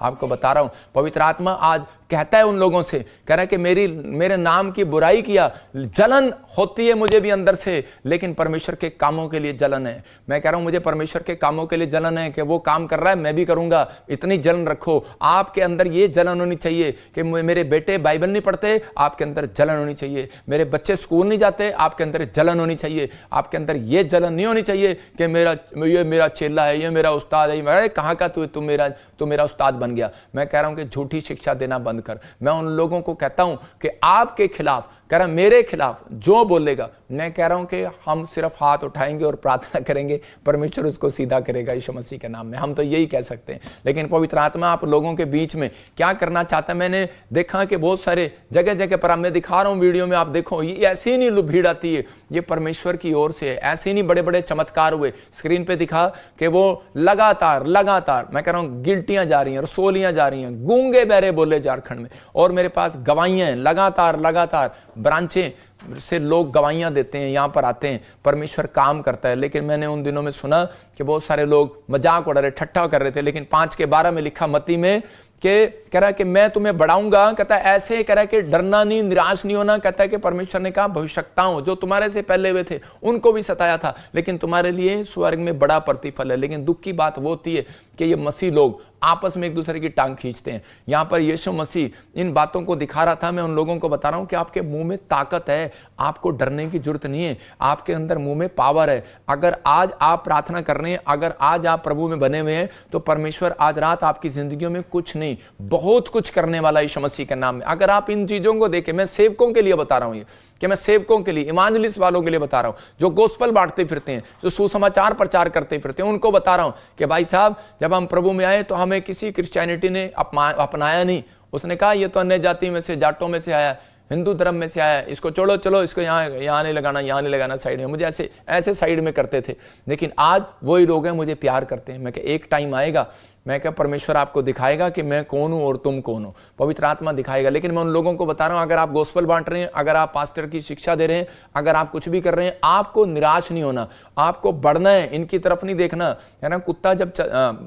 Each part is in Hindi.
आपको बता रहा हूं, पवित्र आत्मा आज कहता है उन लोगों से, कह रहा है कि मेरे नाम की बुराई किया, जलन होती है मुझे भी अंदर से, लेकिन परमेश्वर के कामों के लिए जलन है। मैं कह रहा हूं मुझे परमेश्वर के कामों के लिए जलन है कि वो काम कर रहा है मैं भी करूंगा, इतनी जलन रखो। आपके अंदर ये जलन होनी चाहिए कि मेरे बेटे बाइबल नहीं पढ़ते, आपके अंदर जलन होनी चाहिए। मेरे बच्चे स्कूल नहीं जाते, आपके अंदर जलन होनी चाहिए। आपके अंदर ये जलन नहीं होनी चाहिए कि ये मेरा चेला है, ये मेरा उस्ताद है, कहाँ का तू मेरा उस्ताद बन गया। मैं कह रहा हूं कि झूठी शिक्षा देना बंद कर। मैं उन लोगों को कहता हूं कि आपके खिलाफ, कह रहा मेरे खिलाफ जो बोलेगा, मैं कह रहा हूं कि हम सिर्फ हाथ उठाएंगे और प्रार्थना करेंगे, परमेश्वर उसको सीधा करेगा यीशु मसीह के नाम में। हम तो यही कह सकते हैं। लेकिन पवित्र आत्मा आप लोगों के बीच में क्या करना चाहता है, मैंने देखा कि बहुत सारे जगह जगह पर, मैं दिखा रहा हूं वीडियो में, आप देखो ये ऐसे ही नहीं भीड़ आती है, ये परमेश्वर की ओर से है। ऐसे ही नहीं बड़े बड़े चमत्कार हुए, स्क्रीन पे दिखा कि वो लगातार मैं कह रहा हूं गिल्टियां जा रही हैं, रसोलियां जा रही हैं, गूंगे बहरे बोले झारखंड में, और मेरे पास गवाहियां हैं, लगातार ब्रांचें से लोग गवाहियां देते हैं, यहां पर आते हैं, परमेश्वर काम करता है। लेकिन मैंने उन दिनों में सुना कि बहुत सारे लोग मजाक उड़ा रहे, ठट्ठा कर रहे थे। लेकिन 5:12 में लिखा मत्ती में कि कह रहा है कि मैं तुम्हें बढ़ाऊंगा, कहता है ऐसे, कह रहा है कि डरना नहीं, निराश नहीं होना। कहता है कि परमेश्वर ने कहा भविष्यवक्ताओं जो तुम्हारे से पहले हुए थे उनको भी सताया था, लेकिन तुम्हारे लिए स्वर्ग में बड़ा प्रतिफल है। लेकिन दुख की बात वो होती है कि ये मसीह लोग आपस में एक दूसरे की टांग खींचते हैं। यहां पर यीशु मसीह इन बातों को दिखा रहा था। मैं उन लोगों को बता रहा हूं कि आपके मुंह में ताकत है, आपको डरने की जरूरत नहीं है, आपके अंदर मुंह में पावर है। अगर आज आप प्रार्थना कर रहे हैं, अगर आज आप प्रभु में बने हुए हैं, तो परमेश्वर आज रात आपकी जिंदगियों में कुछ नहीं बहुत कुछ करने वाला यीशु मसीह के नाम में। अगर आप इन चीजों को देखें, मैं सेवकों के लिए बता रहा हूं, ये कि मैं सेवकों के लिए, इवांजलिस्ट वालों के लिए बता रहा हूं, जो गोस्पल बांटते फिरते हैं, जो सुसमाचार प्रचार करते फिरते हैं, उनको बता रहा हूं कि भाई साहब जब हम प्रभु में आए तो हमें किसी क्रिश्चियनिटी ने अपनाया नहीं। उसने कहा ये तो अन्य जाति में से, जाटों में से आया, हिंदू धर्म में से आया, इसको छोड़ो, चलो इसको यहाँ नहीं लगाना साइड में। मुझे ऐसे साइड में करते थे। लेकिन आज वही लोग हैं मुझे प्यार करते हैं। मैं क्या एक टाइम आएगा, मैं क्या परमेश्वर आपको दिखाएगा कि मैं कौन हूं और तुम कौन हो, पवित्र आत्मा दिखाएगा। लेकिन मैं उन लोगों को बता रहा हूं, अगर आप गोस्पल बांट रहे हैं, अगर आप पास्टर की शिक्षा दे रहे हैं, अगर आप कुछ भी कर रहे हैं, आपको निराश नहीं होना, आपको बढ़ना है, इनकी तरफ नहीं देखना है ना। कुत्ता जब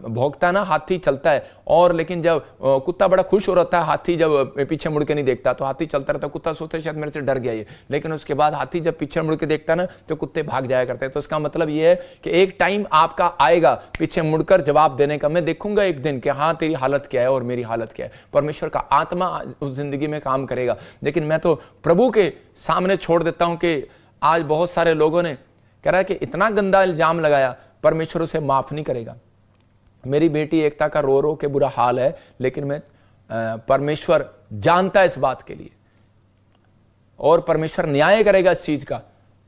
भौंकता है ना, हाथी चलता है, और लेकिन जब कुत्ता बड़ा खुश हो रहा है, हाथी जब पीछे मुड़ के नहीं देखता तो हाथी चलता रहता। कुत्ता सोचता है शायद मेरे से डर गया ये, लेकिन उसके बाद हाथी जब पीछे मुड़ के देखता ना तो कुत्ते भाग जाया करते हैं। तो इसका मतलब ये है कि एक टाइम आपका आएगा पीछे मुड़कर जवाब देने का। मैं देखूंगा एक दिन कि हाँ तेरी हालत क्या है और मेरी हालत क्या है। परमेश्वर का आत्मा उस जिंदगी में काम करेगा। लेकिन मैं तो प्रभु के सामने छोड़ देता हूं कि आज बहुत सारे लोगों ने कह रहा है कि इतना गंदा इल्जाम लगाया, परमेश्वर उसे माफ नहीं करेगा। मेरी बेटी एकता का रो रो के बुरा हाल है, लेकिन मैं परमेश्वर जानता है इस बात के लिए, और परमेश्वर न्याय करेगा इस चीज का।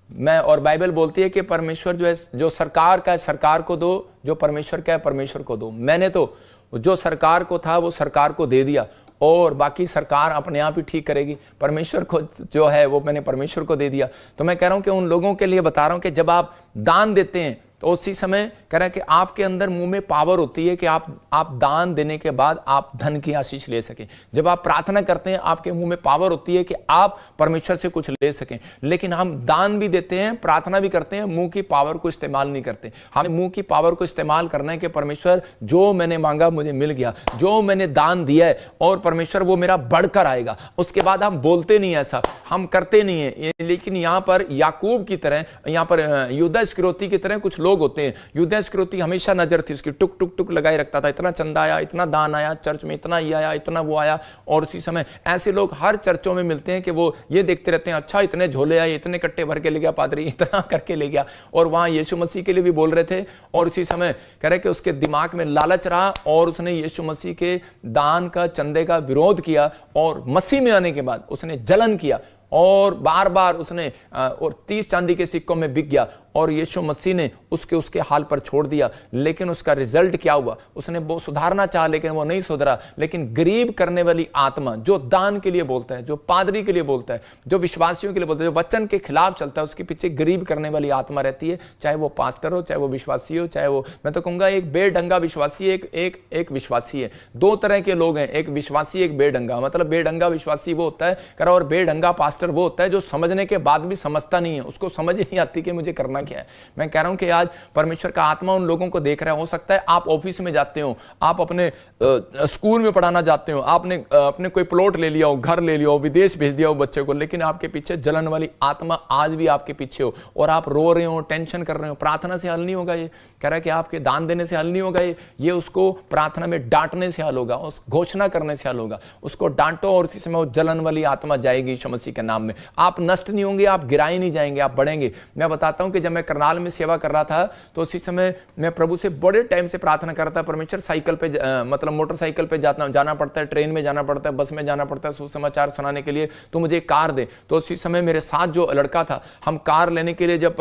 मैं, और बाइबल बोलती है कि परमेश्वर जो है, जो सरकार का है सरकार को दो, जो परमेश्वर का है परमेश्वर को दो। मैंने तो जो सरकार को था वो सरकार को दे दिया, और बाकी सरकार अपने आप ही ठीक करेगी। परमेश्वर को जो है वो मैंने परमेश्वर को दे दिया। तो मैं कह रहा हूं कि उन लोगों के लिए बता रहा हूं कि जब आप दान देते हैं तो उसी समय कह रहा है कि आपके अंदर मुंह में पावर होती है कि आप दान देने के बाद आप धन की आशीष ले सकें। जब आप प्रार्थना करते हैं आपके मुंह में पावर होती है कि आप परमेश्वर से कुछ ले सकें। लेकिन हम दान भी देते हैं, प्रार्थना भी करते हैं, मुंह की पावर को इस्तेमाल नहीं करते। हमें मुंह की पावर को इस्तेमाल करना है कि परमेश्वर जो मैंने मांगा मुझे मिल गया, जो मैंने दान दिया है, और परमेश्वर वो मेरा बढ़कर आएगा। उसके बाद हम बोलते नहीं, ऐसा हम करते नहीं है। लेकिन यहां पर याकूब की तरह, यहां पर यहूदा इस्करियोती की तरह कुछ लोग होते हैं। यहूदा इस्करियोती हमेशा नजर थी उसकी, टुक टुक टुक लगाए रखता था, इतना चंदा आया, इतना दान आया, चर्च में इतना ये आया, इतना वो आया। और उसी समय ऐसे लोग हर चर्चों में मिलते हैं कि वो ये देखते रहते हैं, अच्छा इतने झोले आए, इतने कट्टे भर के ले गया पादरी, इतना करके ले गया। और वहां यीशु मसीह के लिए भी बोल रहे थे। और उसी समय कह रहे कि उसके दिमाग में लालच रहा, और उसने यीशु मसीह के दान का, चंदे का विरोध किया। और मसीह में आने के बाद उसने जलन किया, और बार बार उसने और 30 चांदी के सिक्कों में बिक गया, और यीशु मसीह ने उसके हाल पर छोड़ दिया। लेकिन उसका रिजल्ट क्या हुआ? उसने वो सुधारना चाहा लेकिन वो नहीं सुधरा। लेकिन गरीब करने वाली आत्मा, जो दान के लिए बोलता है, जो पादरी के लिए बोलता है, जो विश्वासियों के लिए बोलता है, जो वचन के खिलाफ चलता है, उसके पीछे गरीब करने वाली आत्मा रहती है। चाहे वो पास्टर हो, चाहे वो विश्वासी हो, चाहे वो, मैं तो कहूंगा एक बेढंगा विश्वासी, एक विश्वासी है। दो तरह के लोग हैं, एक विश्वासी, एक बेढंगा। मतलब बेढंगा विश्वासी वो होता है, और बेढंगा पास्टर वो होता है जो समझने के बाद भी समझता नहीं है, उसको समझ नहीं आती कि मुझे करना क्या है। मैं कह रहा हूं कि आज परमेश्वर का आत्मा उन लोगों को देख रहा है। हो सकता है आप ऑफिस में जाते हो, आप अपने स्कूल में पढ़ाना जाते हो, आपने अपने कोई प्लॉट ले लिया हो, घर ले लिया हो, विदेश भेज दिया हो बच्चे को, लेकिन आपके पीछे जलन वाली आत्मा आज भी आपके पीछे हो और आप रो रहे हो, टेंशन कर रहे हो। प्रार्थना से हल नहीं होगा। ये कह रहा है कि आपके दान देने से हल नहीं होगा। ये उसको प्रार्थना में डांटने से हल होगा, उस घोषणा करने से हल होगा। उसको डांटो और इसी समय वो जलन वाली आत्मा जाएगी यीशु मसीह के नाम में। आप नष्ट नहीं होंगे, आप गिराए नहीं जाएंगे, आप बढ़ेंगे। मैं बताता हूं कि जब मैं करनाल में सेवा कर रहा था तो उसी समय मैं प्रभु से बड़े टाइम से प्रार्थना कर रहा था, परमेश्वर साइकिल पे मतलब मोटरसाइकिल पे जाना पड़ता है, ट्रेन में जाना पड़ता है, बस में जाना पड़ता है सुसमाचार सुनाने के लिए, तो मुझे कार दे। तो उसी समय मेरे साथ जो लड़का था, हम कार लेने के लिए जब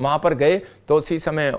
वहां पर गए तो उसी समय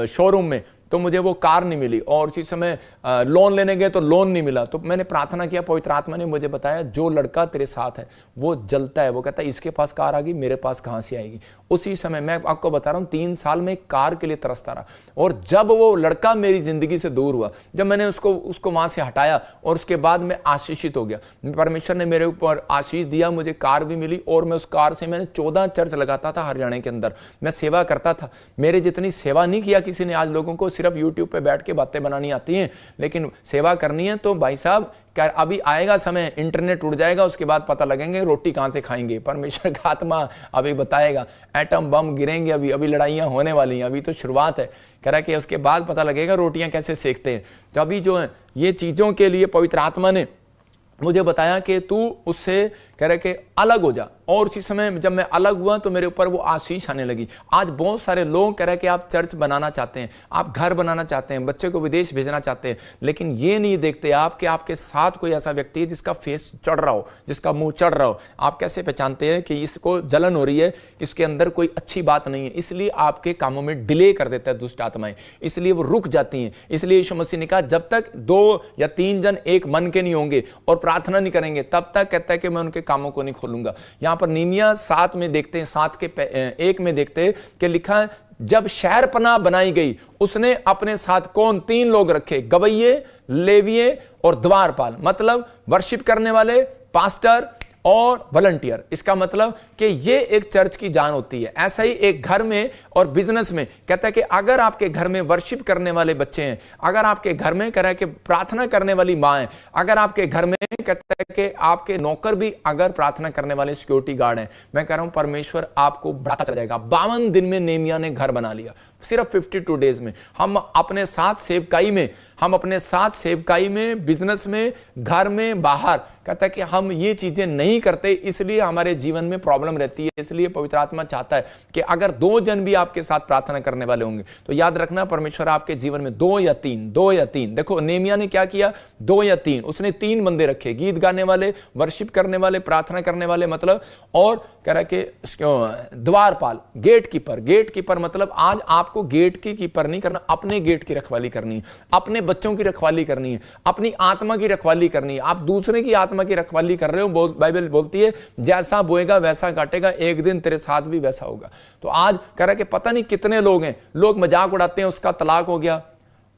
शोरूम में तो मुझे वो कार नहीं मिली, और उसी समय लोन लेने गए तो लोन नहीं मिला। तो मैंने प्रार्थना किया, पवित्र आत्मा ने मुझे बताया जो लड़का तेरे साथ है वो जलता है, वो कहता है इसके पास कार आ गई, मेरे पास कहां से आएगी। उसी समय मैं आपको बता रहा हूं 3 साल में कार के लिए तरसता रहा, और जब वो लड़का मेरी जिंदगी से दूर हुआ, जब मैंने उसको वहां से हटाया और उसके बाद मैं आशीषित हो गया। परमेश्वर ने मेरे ऊपर आशीष दिया, मुझे कार भी मिली, और मैं उस कार से मैंने 14 चर्च लगाता था हरियाणा के अंदर, मैं सेवा करता था। मेरे जितनी सेवा नहीं किया किसी ने। आज लोगों को सिर्फ यूट्यूब पे बैठ के बातें बनानी आती हैं, लेकिन सेवा करनी है तो भाई साहब अभी आएगा समय, इंटरनेट उड़ जाएगा, उसके बाद पता लगेंगे रोटी कहां से खाएंगे। परमेश्वर का आत्मा अभी बताएगा, एटम बम गिरेंगे, अभी लड़ाइयां होने वाली हैं, अभी तो शुरुआत है। कह रहा है कि उसके बाद पता लगेगा रोटियां कैसे सेकते हैं। तो अभी जो है ये चीजों के लिए पवित्र आत्मा ने मुझे बताया कि तू उससे कह रहे कि अलग हो जा, और उसी समय जब मैं अलग हुआ तो मेरे ऊपर वो आशीष आने लगी। आज बहुत सारे लोग कह रहे हैं कि आप चर्च बनाना चाहते हैं, आप घर बनाना चाहते हैं, बच्चे को विदेश भेजना चाहते हैं, लेकिन ये नहीं देखते आप कि आपके साथ कोई ऐसा व्यक्ति है जिसका फेस चढ़ रहा हो, जिसका मुंह चढ़ रहा हो। आप कैसे पहचानते हैं कि इसको जलन हो रही है, इसके अंदर कोई अच्छी बात नहीं है, इसलिए आपके कामों में डिले कर देता है दुष्ट आत्माएं, इसलिए वो रुक जाती हैं। इसलिए यीशु मसीह ने कहा जब तक 2 या 3 जन एक मन के नहीं होंगे और प्रार्थना नहीं करेंगे तब तक कहता है कि मैं उनके कामों को नहीं खोलूंगा। यहां पर नीमिया 7 में देखते हैं, 7 के 1 में देखते हैं कि लिखा है जब शहरपनाह बनाई गई उसने अपने साथ कौन 3 लोग रखे, गवैये, लेविये और द्वारपाल, मतलब वर्शिप करने वाले, पास्टर और वॉलंटियर। इसका मतलब कि ये एक चर्च की जान होती है। ऐसा ही एक घर में और बिजनेस में कहता है कि अगर आपके घर में वर्शिप करने वाले बच्चे हैं, अगर आपके घर में कह रहा है कि प्रार्थना करने वाली माँ है, अगर आपके घर में कहता है कि आपके नौकर भी अगर प्रार्थना करने वाले सिक्योरिटी गार्ड हैं, मैं कह रहा हूं परमेश्वर आपको बढ़ाता चला जाएगा। 52 दिन में नेमिया ने घर बना लिया, सिर्फ 52 डेज में। हम अपने साथ सेवकाई में, बिजनेस में, घर में, बाहर, कहता है कि हम ये चीजें नहीं करते, इसलिए हमारे जीवन में प्रॉब्लम रहती है। इसलिए पवित्र आत्मा चाहता है कि अगर 2 जन भी आपके साथ प्रार्थना करने वाले होंगे तो याद रखना परमेश्वर आपके जीवन में 2 या 3। देखो नेमिया ने क्या किया, 2 या 3, उसने 3 बंदे रखे, गीत गाने वाले, वर्शिप करने वाले, प्रार्थना करने वाले, मतलब, और कह रहा है कि द्वारपाल, गेट कीपर, मतलब आज आपको गेट की कीपर नहीं करना, अपने गेट की रखवाली करनी है, अपने बच्चों की रखवाली करनी है, अपनी आत्मा की रखवाली करनी है। आप दूसरे की आत्मा की रखवाली कर रहे हो, बाइबल बोलती है जैसा बोएगा वैसा काटेगा, एक दिन तेरे साथ भी वैसा होगा। तो आज कह रहा है कि पता नहीं कितने लोग हैं, लोग मजाक उड़ाते हैं, उसका तलाक हो गया,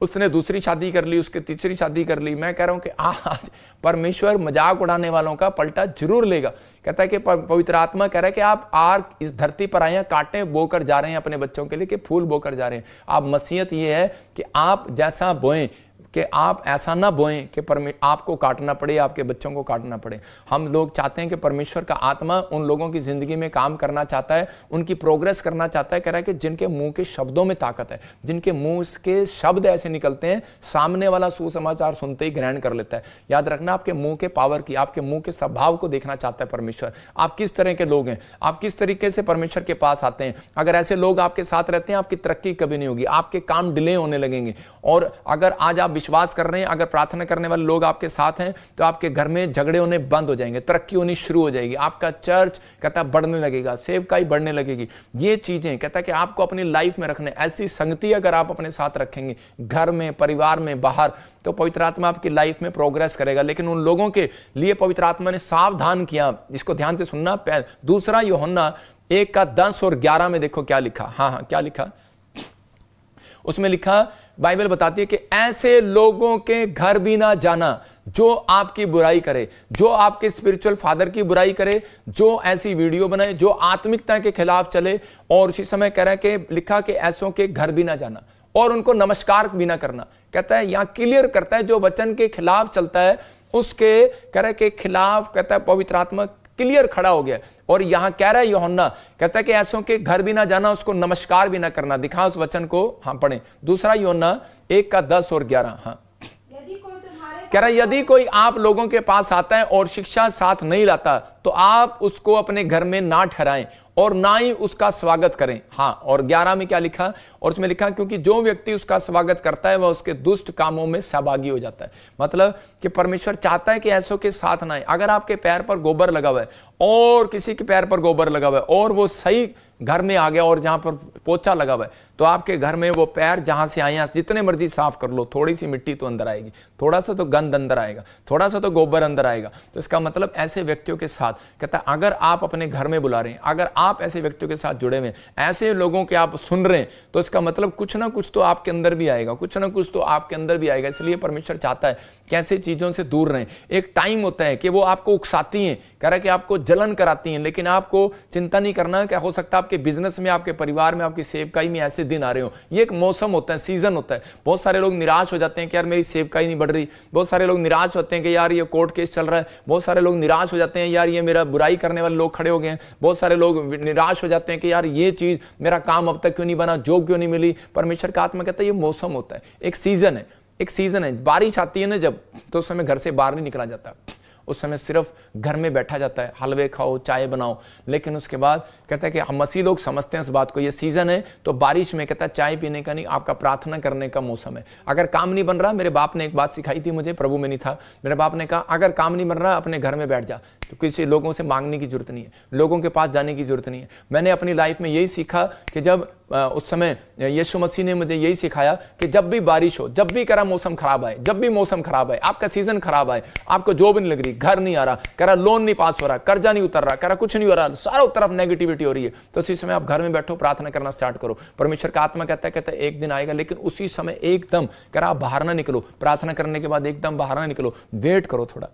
उसने दूसरी शादी कर ली, उसके तीसरी शादी कर ली। मैं कह रहा हूं कि आज परमेश्वर मजाक उड़ाने वालों का पलटा जरूर लेगा। कहता है कि पवित्र आत्मा कह रहा है कि आप आर इस धरती पर आए हैं, कांटे बोकर जा रहे हैं अपने बच्चों के लिए, कि फूल बोकर जा रहे हैं। आप मसीहत ये है कि आप जैसा बोएं, कि आप ऐसा ना बोएं कि आपको काटना पड़े, आपके बच्चों को काटना पड़े। हम लोग चाहते हैं कि परमेश्वर का आत्मा उन लोगों की जिंदगी में काम करना चाहता है, उनकी प्रोग्रेस करना चाहता है। कह रहा है कि जिनके मुंह के शब्दों में ताकत है, जिनके मुंह के शब्द ऐसे निकलते हैं सामने वाला सुसमाचार सुनते ही ग्रहण कर लेता है। याद रखना आपके मुंह के पावर की, आपके मुंह के स्वभाव को देखना चाहता है परमेश्वर। आप किस तरह के लोग हैं, आप किस तरीके से परमेश्वर के पास आते हैं। अगर ऐसे लोग आपके साथ रहते हैं आपकी तरक्की कभी नहीं होगी, आपके काम डिले होने लगेंगे। और अगर आज आप विश्वास कर रहे हैं, अगर प्रार्थना करने वाले लोग आपके साथ हैं तो आपके घर में झगड़े होने बंद हो जाएंगे, तरक्की होनी शुरू हो जाएगी, आपका चर्च कहता बढ़ने लगेगा, सेवकाई बढ़ने लगेगी। ये चीजें कहता कि आपको अपनी लाइफ में रखने, ऐसी संगति अगर आप अपने साथ रखेंगे घर में, परिवार में, बाहर, तो पवित्र आत्मा आपकी लाइफ में प्रोग्रेस करेगा। लेकिन उन लोगों के लिए पवित्र आत्मा ने सावधान किया, इसको ध्यान से सुनना। 2 यूहन्ना 1:10 और 11 में देखो क्या लिखा। हाँ, क्या लिखा उसमें? लिखा बाइबल बताती है कि ऐसे लोगों के घर भी ना जाना जो आपकी बुराई करे, जो आपके स्पिरिचुअल फादर की बुराई करे, जो ऐसी वीडियो बनाए, जो आत्मिकता के खिलाफ चले। और उसी समय कह रहा है कि लिखा कि ऐसों के घर भी ना जाना और उनको नमस्कार भी ना करना। कहता है यहां क्लियर करता है जो वचन के खिलाफ चलता है उसके कह रहा है के खिलाफ कहता है पवित्र आत्मा क्लियर खड़ा हो गया। और यहां कह रहा है यूहन्ना कहता है कि ऐसों के घर भी ना जाना, उसको नमस्कार भी ना करना। दिखा उस वचन को, हाँ पढ़े, दूसरा यूहन्ना 1:10 और 11। हाँ कह रहा है यदि कोई आप लोगों के पास आता है और शिक्षा साथ नहीं लाता तो आप उसको अपने घर में ना ठहराएं और ना ही उसका स्वागत करें। हाँ, और 11 में क्या लिखा, और उसमें लिखा क्योंकि जो व्यक्ति उसका स्वागत करता है वह उसके दुष्ट कामों में सहभागी हो जाता है। मतलब कि परमेश्वर चाहता है कि ऐसों के साथ ना आए। अगर आपके पैर पर गोबर लगा हुआ है और किसी के पैर पर गोबर लगा हुआ है और वो सही घर में आ गया और जहां पर पोछा लगा हुआ है तो आपके घर में वो पैर जहां से आए जितने मर्जी साफ कर लो, थोड़ी सी मिट्टी तो अंदर आएगी, थोड़ा सा तो गंद अंदर आएगा, थोड़ा सा तो गोबर अंदर आएगा। तो इसका मतलब ऐसे व्यक्तियों के साथ कहता है अगर आप अपने घर में बुला रहे हैं, अगर आप ऐसे व्यक्तियों के साथ जुड़े हुए हैं, ऐसे लोगों के आप सुन रहे हैं, तो इसका मतलब कुछ ना कुछ तो आपके अंदर भी आएगा, कुछ ना कुछ तो आपके अंदर भी आएगा। इसलिए परमेश्वर चाहता है कि ऐसी चीजों से दूर रहें। एक टाइम होता है कि वो आपको उकसाती हैं, कह रहा है कि आपको जलन कराती हैं, लेकिन आपको चिंता नहीं करना। क्या हो सकता है आपके बिजनेस में, आपके परिवार में, आपकी सेवकाई में ऐसे दिन आ रहे हो। ये एक मौसम होता है, सीजन होता है। बहुत सारे लोग निराश हो जाते हैं कि यार मेरी सेवकाई नहीं बढ़ रही। बहुत सारे लोग निराश होते हैं कि यार ये कोर्ट केस चल रहा है। बहुत सारे लोग निराश हो जाते हैं यार ये मेरा बुराई करने वाले लोग खड़े हो गए हैं। बहुत सारे लोग निराश हो जाते हैं कि यार ये चीज मेरा काम अब तक क्यों नहीं बना, जॉब क्यों नहीं मिली। परमेश्वर का आत्मा कहता है ये मौसम होता है, एक सीजन है, एक सीजन है। बारिश आती है ना जब, तो उस समय घर से बाहर नहीं निकला जाता, उस समय सिर्फ घर में बैठा जाता है, हलवे खाओ, चाय बनाओ। लेकिन उसके बाद कहता है कि हम मसीह लोग समझते हैं इस बात को, ये सीजन है तो बारिश में कहता है चाय पीने का नहीं, आपका प्रार्थना करने का मौसम है। अगर काम नहीं बन रहा, मेरे बाप ने एक बात सिखाई थी मुझे, प्रभु में नहीं था, मेरे बाप ने कहा अगर काम नहीं बन रहा अपने घर में बैठ जा, तो किसी लोगों से मांगने की जरूरत नहीं है, लोगों के पास जाने की जरूरत नहीं है। मैंने अपनी लाइफ में यही सीखा कि जब उस समय यीशु मसीह ने मुझे यही सिखाया कि जब भी बारिश हो, जब भी करा मौसम खराब आए, जब भी मौसम खराब आए, आपका सीजन खराब आए, आपको जॉब नहीं लग रही, घर नहीं आ रहा, कह रहा लोन नहीं पास हो रहा, कर्जा नहीं उतर रहा, कह रहा कुछ नहीं हो रहा, सारों तरफ नेगेटिविटी हो रही है, तो उसी समय आप घर में बैठो, प्रार्थना करना स्टार्ट करो। परमेश्वर का आत्मा कहता है एक दिन आएगा, लेकिन उसी समय एकदम कह रहा आप बाहर ना निकलो, प्रार्थना करने के बाद एकदम बाहर ना निकलो, वेट करो थोड़ा,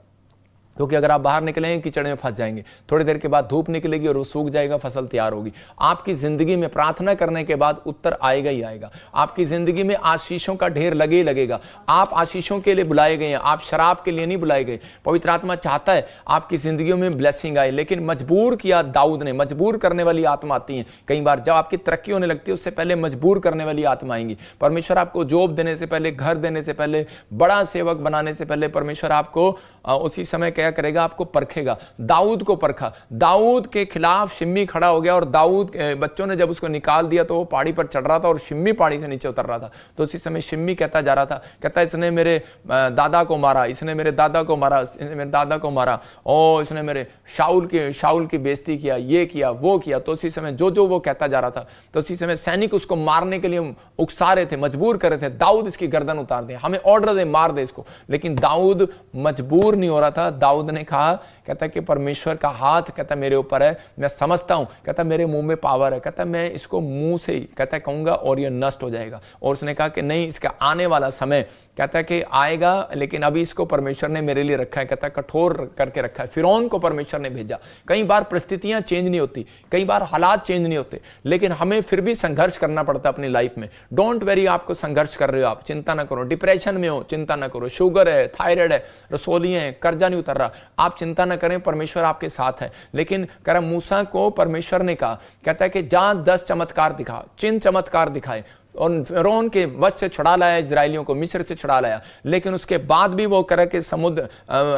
क्योंकि अगर आप बाहर निकलेंगे कीचड़ में फंस जाएंगे। थोड़ी देर के बाद धूप निकलेगी और वो सूख जाएगा, फसल तैयार होगी। आपकी जिंदगी में प्रार्थना करने के बाद उत्तर आएगा ही आएगा। आपकी जिंदगी में आशीषों का ढेर लगे ही लगेगा। आप आशीषों के लिए बुलाए गए हैं, आप शराब के लिए नहीं बुलाए गए। पवित्र आत्मा चाहता है आपकी जिंदगियों में ब्लेसिंग आए, लेकिन मजबूर किया दाऊद ने। मजबूर करने वाली आत्मा आती है कई बार, जब आपकी तरक्की होने लगती है उससे पहले मजबूर करने वाली आत्मा आएंगी। परमेश्वर आपको जॉब देने से पहले, घर देने से पहले, बड़ा सेवक बनाने से पहले परमेश्वर आपको उसी समय क्या करेगा, आपको परखेगा। दाऊद को परखा, दाऊद के खिलाफ शिम्मी खड़ा हो गया और दाऊद बच्चों ने जब उसको निकाल दिया तो वो पहाड़ी पर चढ़ रहा था और शिम्मी पहाड़ी से नीचे उतर रहा था। तो उसी समय शिम्मी कहता जा रहा था, कहता इसने मेरे दादा को मारा, इसने मेरे दादा को मारा, इसने मेरे दादा को मारा, और इसने मेरे शाऊल की बेइज्जती किया, ये किया वो किया। तो उसी समय जो वो कहता जा रहा था, तो उसी समय सैनिक उसको मारने के लिए उकसा रहे थे, मजबूर कर रहे थे, दाऊद इसकी गर्दन उतार दे, हमें ऑर्डर दे, मार दे इसको। लेकिन दाऊद मजबूर नहीं हो रहा था। दाऊद ने कहा, कहता कि परमेश्वर का हाथ कहता मेरे ऊपर है, मैं समझता हूं, कहता मेरे मुंह में पावर है, कहता मैं इसको मुंह से ही कहता कहूंगा और ये नष्ट हो जाएगा। और उसने कहा कि नहीं, इसका आने वाला समय कहता है कि आएगा, लेकिन अभी इसको परमेश्वर ने मेरे लिए रखा है, कहता है कठोर करके रखा है। फिरौन को परमेश्वर ने भेजा। कई बार परिस्थितियां चेंज नहीं होती, कई बार हालात चेंज नहीं होते, लेकिन हमें फिर भी संघर्ष करना पड़ता है अपनी लाइफ में। डोंट वेरी, आपको संघर्ष कर रहे हो, आप चिंता ना करो। डिप्रेशन में हो, चिंता ना करो। शुगर है, थायराइड है, रसोलियां है, कर्जा नहीं उतर रहा, आप चिंता ना करें, परमेश्वर आपके साथ है। लेकिन कह रहा मूसा को परमेश्वर ने कहा, कहता है कि जा 10 चमत्कार दिखा, चिन्ह चमत्कार दिखाए, और फिरौन के वश से छुड़ा लाया इजरायलियों को, मिस्र से छुड़ा लाया। लेकिन उसके बाद भी वो कह के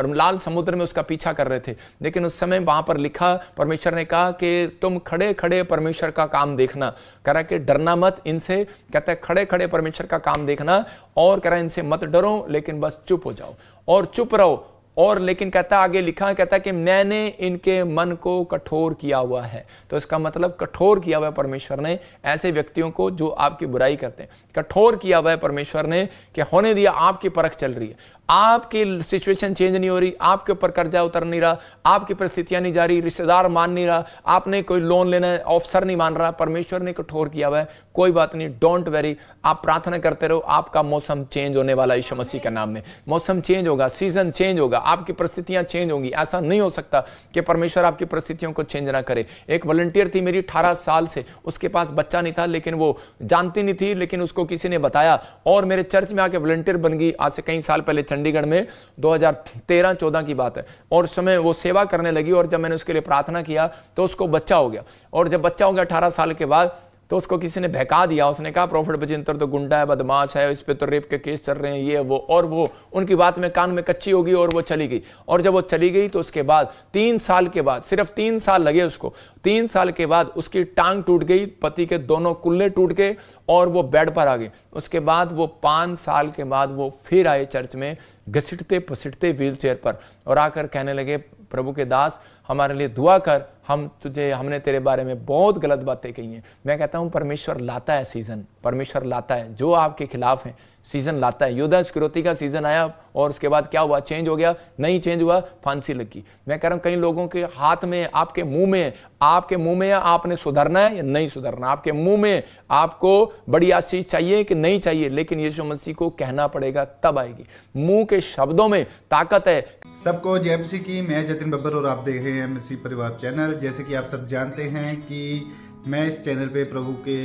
लाल समुद्र में उसका पीछा कर रहे थे। लेकिन उस समय वहां पर लिखा, परमेश्वर ने कहा कि तुम खड़े खड़े परमेश्वर का काम देखना, कह रहा कि डरना मत इनसे, कहता है खड़े खड़े परमेश्वर का काम देखना, और कह रहा इनसे मत डरो, लेकिन बस चुप हो जाओ और चुप रहो। और लेकिन कहता आगे लिखा, कहता कि मैंने इनके मन को कठोर किया हुआ है। तो इसका मतलब कठोर किया हुआ है परमेश्वर ने ऐसे व्यक्तियों को जो आपकी बुराई करते हैं, कठोर किया हुआ है परमेश्वर ने कि होने दिया, आपकी परख चल रही है। आपकी सिचुएशन चेंज नहीं हो रही, आपके ऊपर कर्जा उतर नहीं रहा, आपकी परिस्थितियां नहीं जा रही, रिश्तेदार मान नहीं रहा, आपने कोई लोन लेना है ऑफिसर नहीं मान रहा, परमेश्वर ने कठोर किया हुआ है, कोई बात नहीं, डोंट वेरी, आप प्रार्थना करते रहो, आपका मौसम चेंज होने वाला है यीशु मसीह के नाम में। मौसम चेंज होगा, सीजन चेंज होगा, आपकी परिस्थितियां चेंज होंगी। ऐसा नहीं हो सकता कि परमेश्वर आपकी परिस्थितियों को चेंज ना करे। एक वॉलंटियर थी मेरी 18 साल से, उसके पास बच्चा नहीं था, लेकिन वो जानती नहीं थी, लेकिन उसको किसी ने बताया और मेरे चर्च में आके वॉलंटियर बन गई। आज से कई साल पहले चंडीगढ़ में 2013-14 की बात है, और उस समय वो सेवा करने लगी, और जब मैंने उसके लिए प्रार्थना किया तो उसको बच्चा हो गया। और जब बच्चा हो गया 18 साल के बाद, तो उसको किसी ने बहका दिया, उसने कहा प्रोफेट बजिंतर तो गुंडा है, बदमाश है, इस पे तो रेप के केस चल रहे हैं, ये वो, और वो उनकी बात में कान में कच्ची होगी और वो चली गई। और जब वो चली गई तो उसके बाद 3 साल के बाद, सिर्फ 3 साल लगे उसको, 3 साल के बाद उसकी टांग टूट गई, पति के दोनों कुल्ले टूट गए और वो बेड पर आ गई। उसके बाद वो 5 साल के बाद वो फिर आए चर्च में, घसीटते पसीटते व्हील चेयर पर, और आकर कहने लगे प्रभु के दास हमारे लिए दुआ कर, हमने तेरे बारे में बहुत गलत बातें कही हैं। मैं कहता हूं परमेश्वर लाता है सीजन, परमेश्वर लाता है, जो आपके खिलाफ है सीजन लाता है। युद्ध स्क्रोती का सीजन आया और उसके बाद क्या हुआ, चेंज हो गया? नहीं चेंज हुआ, फांसी लगी। मैं कह रहा हूं कई लोगों के हाथ में, आपके मुंह में, आपके मुंह में आपने सुधरना है या नहीं सुधरना, आपके मुंह में आपको बड़ी आशीष चाहिए कि नहीं चाहिए, लेकिन यीशु मसीह को कहना पड़ेगा, तब आएगी। मुंह के शब्दों में ताकत है। सबको जय मसीह की। मैं जतिन बब्बर और आप देख रहे हैं मसीह परिवार चैनल। जैसे कि आप सब जानते हैं कि मैं इस चैनल पे प्रभु के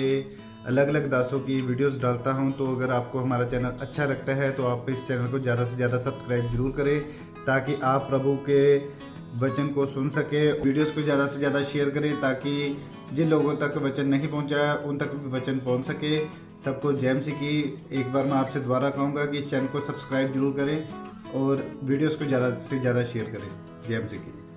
अलग अलग दासों की वीडियोस डालता हूं, तो अगर आपको हमारा चैनल अच्छा लगता है तो आप इस चैनल को ज़्यादा से ज़्यादा सब्सक्राइब जरूर करें, ताकि आप प्रभु के वचन को सुन सके। वीडियोस को ज़्यादा से ज़्यादा शेयर करें, ताकि जिन लोगों तक वचन नहीं पहुंचा उन तक भी वचन पहुंच सके। सबको जय मसीह की। एक बार मैं आपसे दोबारा कहूँगा कि इस चैनल को सब्सक्राइब जरूर करें और वीडियोस को ज़्यादा से ज़्यादा शेयर करें। जय मसीह की।